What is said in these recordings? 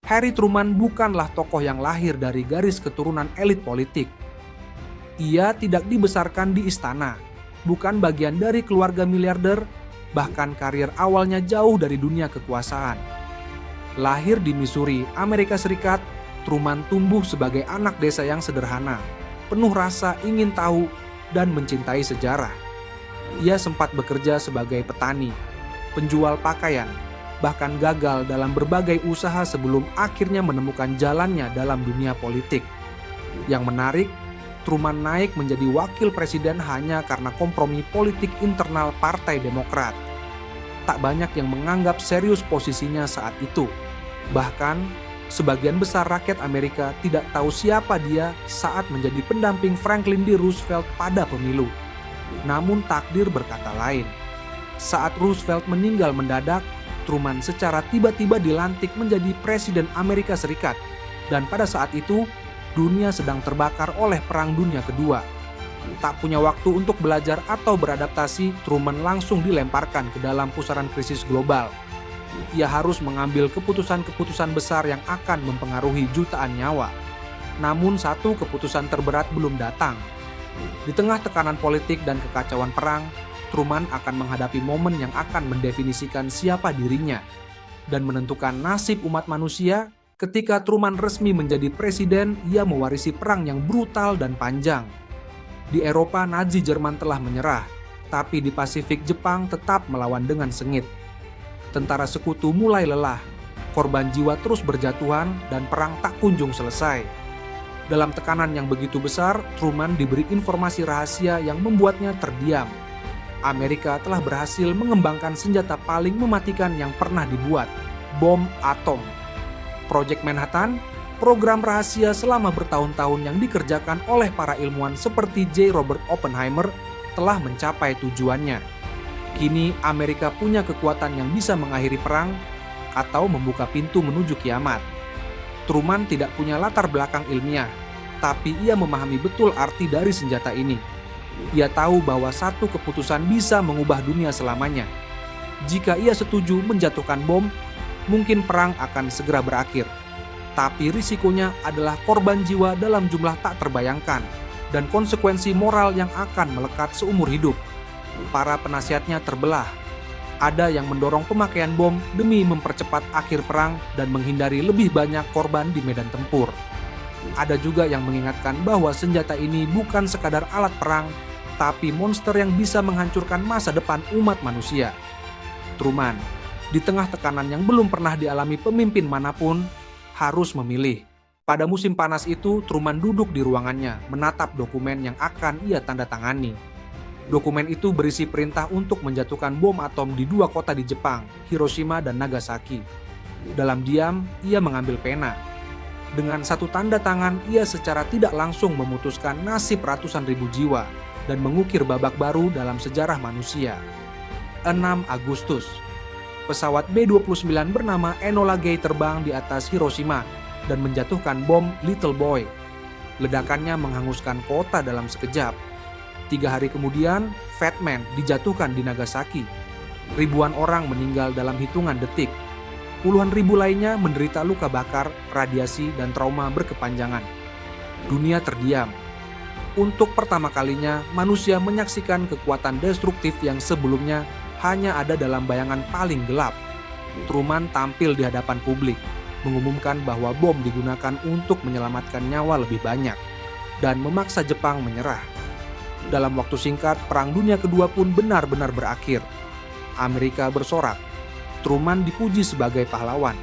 Harry Truman bukanlah tokoh yang lahir dari garis keturunan elit politik. Ia tidak dibesarkan di istana, bukan bagian dari keluarga miliarder, bahkan karir awalnya jauh dari dunia kekuasaan. Lahir di Missouri, Amerika Serikat, Truman tumbuh sebagai anak desa yang sederhana, penuh rasa ingin tahu dan mencintai sejarah. Ia sempat bekerja sebagai petani, penjual pakaian, bahkan gagal dalam berbagai usaha sebelum akhirnya menemukan jalannya dalam dunia politik. Yang menarik, Truman naik menjadi wakil presiden hanya karena kompromi politik internal Partai Demokrat. Tak banyak yang menganggap serius posisinya saat itu. Bahkan, sebagian besar rakyat Amerika tidak tahu siapa dia saat menjadi pendamping Franklin D. Roosevelt pada pemilu. Namun takdir berkata lain. Saat Roosevelt meninggal mendadak, Truman secara tiba-tiba dilantik menjadi Presiden Amerika Serikat. Dan pada saat itu, dunia sedang terbakar oleh Perang Dunia Kedua. Tak punya waktu untuk belajar atau beradaptasi, Truman langsung dilemparkan ke dalam pusaran krisis global. Ia harus mengambil keputusan-keputusan besar yang akan mempengaruhi jutaan nyawa. Namun satu keputusan terberat belum datang. Di tengah tekanan politik dan kekacauan perang, Truman akan menghadapi momen yang akan mendefinisikan siapa dirinya dan menentukan nasib umat manusia. Ketika Truman resmi menjadi presiden, ia mewarisi perang yang brutal dan panjang. Di Eropa, Nazi Jerman telah menyerah, tapi di Pasifik Jepang tetap melawan dengan sengit. Tentara sekutu mulai lelah, korban jiwa terus berjatuhan, dan perang tak kunjung selesai. Dalam tekanan yang begitu besar, Truman diberi informasi rahasia yang membuatnya terdiam. Amerika telah berhasil mengembangkan senjata paling mematikan yang pernah dibuat, bom atom. Project Manhattan, program rahasia selama bertahun-tahun yang dikerjakan oleh para ilmuwan seperti J. Robert Oppenheimer, telah mencapai tujuannya. Kini Amerika punya kekuatan yang bisa mengakhiri perang atau membuka pintu menuju kiamat. Truman tidak punya latar belakang ilmiah, tapi ia memahami betul arti dari senjata ini. Ia tahu bahwa satu keputusan bisa mengubah dunia selamanya. Jika ia setuju menjatuhkan bom, mungkin perang akan segera berakhir. Tapi risikonya adalah korban jiwa dalam jumlah tak terbayangkan dan konsekuensi moral yang akan melekat seumur hidup. Para penasihatnya terbelah. Ada yang mendorong pemakaian bom demi mempercepat akhir perang dan menghindari lebih banyak korban di medan tempur. Ada juga yang mengingatkan bahwa senjata ini bukan sekadar alat perang, tapi monster yang bisa menghancurkan masa depan umat manusia. Truman, di tengah tekanan yang belum pernah dialami pemimpin manapun, harus memilih. Pada musim panas itu, Truman duduk di ruangannya, menatap dokumen yang akan ia tanda tangani. Dokumen itu berisi perintah untuk menjatuhkan bom atom di dua kota di Jepang, Hiroshima dan Nagasaki. Dalam diam, ia mengambil pena. Dengan satu tanda tangan, ia secara tidak langsung memutuskan nasib ratusan ribu jiwa dan mengukir babak baru dalam sejarah manusia. 6 Agustus. Pesawat B-29 bernama Enola Gay terbang di atas Hiroshima dan menjatuhkan bom Little Boy. Ledakannya menghanguskan kota dalam sekejap. 3 hari kemudian, Fat Man dijatuhkan di Nagasaki. Ribuan orang meninggal dalam hitungan detik. Puluhan ribu lainnya menderita luka bakar, radiasi, dan trauma berkepanjangan. Dunia terdiam. Untuk pertama kalinya, manusia menyaksikan kekuatan destruktif yang sebelumnya hanya ada dalam bayangan paling gelap. Truman tampil di hadapan publik, mengumumkan bahwa bom digunakan untuk menyelamatkan nyawa lebih banyak, dan memaksa Jepang menyerah. Dalam waktu singkat, Perang Dunia Kedua pun benar-benar berakhir. Amerika bersorak. Truman dipuji sebagai pahlawan.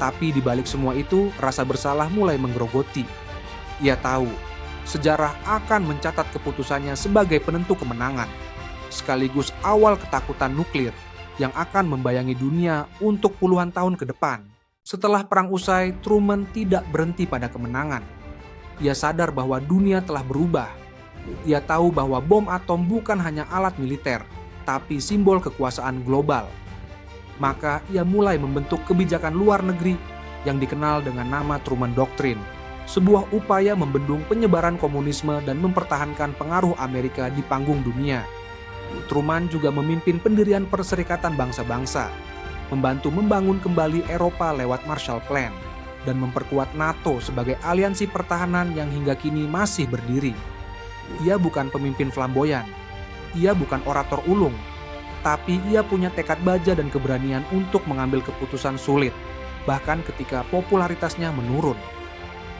Tapi di balik semua itu, rasa bersalah mulai menggerogoti. Ia tahu, sejarah akan mencatat keputusannya sebagai penentu kemenangan, sekaligus awal ketakutan nuklir yang akan membayangi dunia untuk puluhan tahun ke depan. Setelah perang usai, Truman tidak berhenti pada kemenangan. Ia sadar bahwa dunia telah berubah. Ia tahu bahwa bom atom bukan hanya alat militer, tapi simbol kekuasaan global. Maka ia mulai membentuk kebijakan luar negeri yang dikenal dengan nama Truman Doctrine, sebuah upaya membendung penyebaran komunisme dan mempertahankan pengaruh Amerika di panggung dunia. Truman juga memimpin pendirian Perserikatan Bangsa-Bangsa, membantu membangun kembali Eropa lewat Marshall Plan, dan memperkuat NATO sebagai aliansi pertahanan yang hingga kini masih berdiri. Ia bukan pemimpin flamboyan, ia bukan orator ulung, tapi ia punya tekad baja dan keberanian untuk mengambil keputusan sulit, bahkan ketika popularitasnya menurun.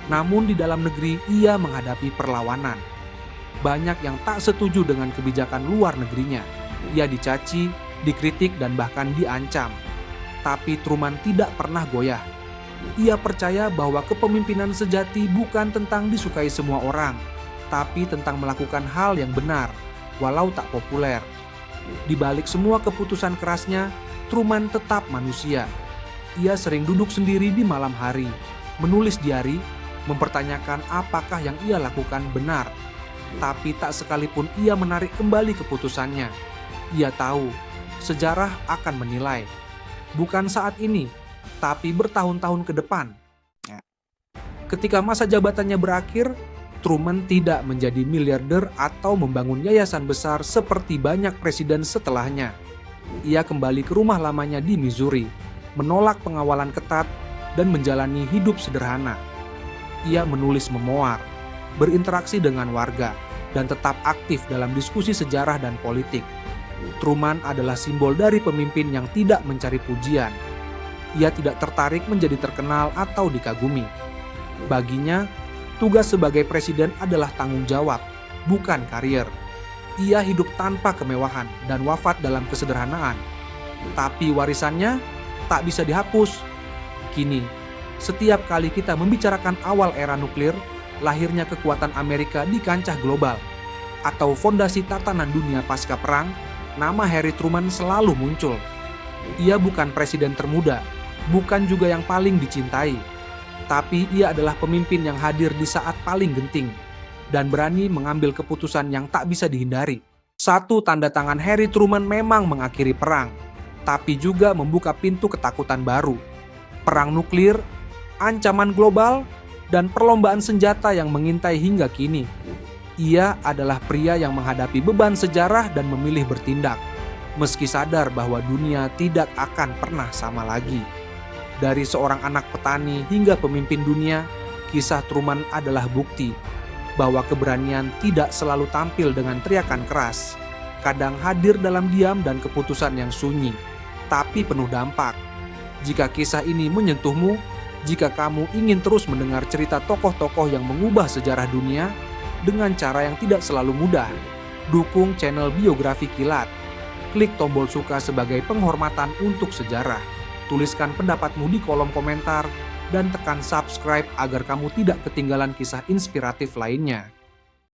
Namun di dalam negeri ia menghadapi perlawanan. Banyak yang tak setuju dengan kebijakan luar negerinya. Ia dicaci, dikritik, dan bahkan diancam. Tapi Truman tidak pernah goyah. Ia percaya bahwa kepemimpinan sejati bukan tentang disukai semua orang, tapi tentang melakukan hal yang benar, walau tak populer. Di balik semua keputusan kerasnya, Truman tetap manusia. Ia sering duduk sendiri di malam hari, menulis diari, mempertanyakan apakah yang ia lakukan benar. Tapi tak sekalipun ia menarik kembali keputusannya. Ia tahu, sejarah akan menilai. Bukan saat ini, tapi bertahun-tahun ke depan. Ketika masa jabatannya berakhir, Truman tidak menjadi miliarder atau membangun yayasan besar seperti banyak presiden setelahnya. Ia kembali ke rumah lamanya di Missouri, menolak pengawalan ketat, dan menjalani hidup sederhana. Ia menulis memoar, berinteraksi dengan warga, dan tetap aktif dalam diskusi sejarah dan politik. Truman adalah simbol dari pemimpin yang tidak mencari pujian. Ia tidak tertarik menjadi terkenal atau dikagumi. Baginya, tugas sebagai presiden adalah tanggung jawab, bukan karier. Ia hidup tanpa kemewahan dan wafat dalam kesederhanaan. Tapi warisannya tak bisa dihapus. Kini, setiap kali kita membicarakan awal era nuklir, lahirnya kekuatan Amerika di kancah global, atau fondasi tatanan dunia pasca perang, nama Harry Truman selalu muncul. Ia bukan presiden termuda, bukan juga yang paling dicintai, tapi ia adalah pemimpin yang hadir di saat paling genting dan berani mengambil keputusan yang tak bisa dihindari. Satu tanda tangan Harry Truman memang mengakhiri perang, tapi juga membuka pintu ketakutan baru. Perang nuklir, ancaman global, dan perlombaan senjata yang mengintai hingga kini. Ia adalah pria yang menghadapi beban sejarah dan memilih bertindak, meski sadar bahwa dunia tidak akan pernah sama lagi. Dari seorang anak petani hingga pemimpin dunia, kisah Truman adalah bukti bahwa keberanian tidak selalu tampil dengan teriakan keras. Kadang hadir dalam diam dan keputusan yang sunyi, tapi penuh dampak. Jika kisah ini menyentuhmu, jika kamu ingin terus mendengar cerita tokoh-tokoh yang mengubah sejarah dunia dengan cara yang tidak selalu mudah, dukung channel Biografi Kilat. Klik tombol suka sebagai penghormatan untuk sejarah. Tuliskan pendapatmu di kolom komentar dan tekan subscribe agar kamu tidak ketinggalan kisah inspiratif lainnya.